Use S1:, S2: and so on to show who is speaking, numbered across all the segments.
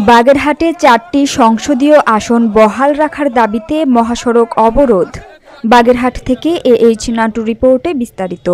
S1: বাগেরহাটে 4টি সংসদীয় আসন বহাল রাখার দাবিতে মহাসড়ক অবরোধ। বাগেরহাট থেকে এইচ নান্টু রিপোর্টে বিস্তারিত।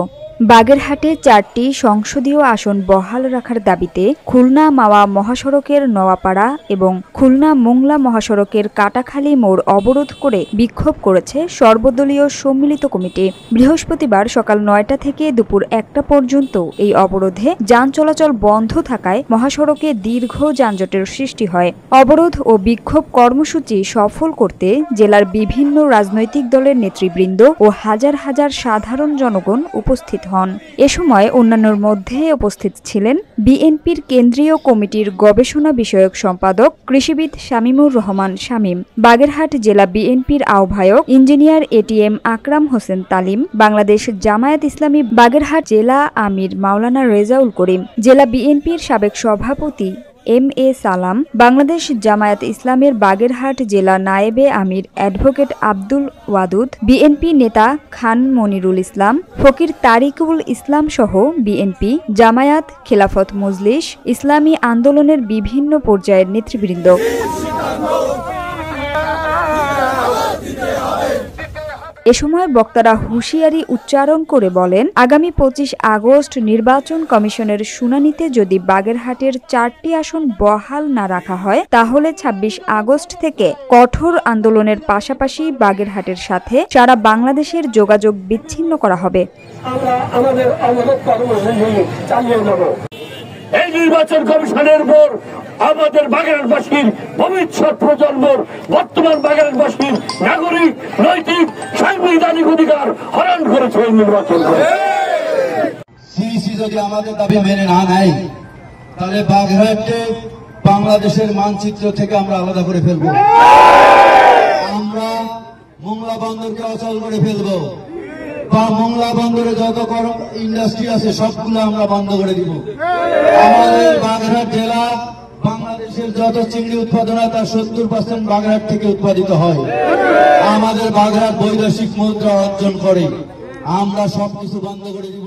S1: বাগেরহাটে 4টি সংসদীয় আসন বহাল রাখার দাবিতে খুলনা মাওয়া মহাসড়কের নওয়াপাড়া এবং খুলনা মোংলা মহাসড়কের কাটাখালী মোড় অবরোধ করে বিক্ষোভ করেছে সর্বদলীয় সম্মিলিত কমিটি। বৃহস্পতিবার সকাল 9টা থেকে দুপুর 1টা পর্যন্ত এই অবরোধে যান চলাচল বন্ধ থাকায় মহাসড়কে দীর্ঘ যানজটের সৃষ্টি হয়। অবরোধ ও বিক্ষোভ কর্মসূচি সফল করতে জেলার বিভিন্ন রাজনৈতিক দলের নেতৃবৃন্দ ও হাজার হাজার সাধারণ জনগণ উপস্থিত হন। এ সময় অন্যান্যর মধ্যে উপস্থিত ছিলেন বিএনপির কেন্দ্রীয় কমিটির গবেষণা বিষয়ক সম্পাদক কৃষিবিদ শামীমুর রহমান শামীম, বাগেরহাট জেলা বিএনপির আহ্বায়ক ইঞ্জিনিয়ার এটিএম আকরাম হোসেন তালিম, বাংলাদেশ জামায়াত ইসলামী বাগেরহাট জেলা আমির মাওলানা রেজাউল করিম, জেলা বিএনপির সাবেক সভাপতি এম.এ. সালাম, বাংলাদেশ জামায়াত ইসলামের বাগেরহাট জেলা নায়েবে আমির অ্যাডভোকেট আব্দুল ওয়াদুদ, বিএনপি নেতা খান মনিরুল ইসলাম, ফকির তারিকুল ইসলাম সহ বিএনপি, জামায়াত, খেলাফত মজলিস, ইসলামী আন্দোলনের বিভিন্ন পর্যায়ের নেতৃবৃন্দ। এ সময় বক্তারা হুঁশিয়ারি উচ্চারণ করে বলেন, আগামী 25 আগস্ট নির্বাচন কমিশনের শুনানিতে যদি বাগেরহাটের 4টি আসন বহাল না রাখা হয় তাহলে 26 আগস্ট থেকে কঠোর আন্দোলনের পাশাপাশি বাগেরহাটের সাথে সারা বাংলাদেশের যোগাযোগ বিচ্ছিন্ন করা হবে।
S2: এই নির্বাচন কমিশনের উপর আমাদের বাগেরহাটবাসীর ভবিষ্যৎ প্রজন্মর বর্তমান বাগেরহাটবাসীর নাগরিক, নৈতিক, সাংবিধানিক অধিকার হরণ করেছে এই নির্বাচন।
S3: সিইসি যদি আমাদের দাবি মেনে না নেয় তাহলে বাগেরহাটকে বাংলাদেশের মানচিত্র থেকে আমরা আলাদা করে ফেলব। আমরা মোংলা বন্দরকে অচল করে ফেলব বা মোংলা বন্দরে যত ইন্ডাস্ট্রি আছে সবগুলো আমরা বন্ধ করে দিব। আমাদের বাগেরহাট জেলা বাংলাদেশের যত চিংড়ি উৎপাদন হয় তার 70% বাগেরহাট থেকে উৎপাদিত হয়। আমাদের বাগেরহাট বৈদেশিক মুদ্রা অর্জন করে, আমরা সবকিছু বন্ধ করে দিব।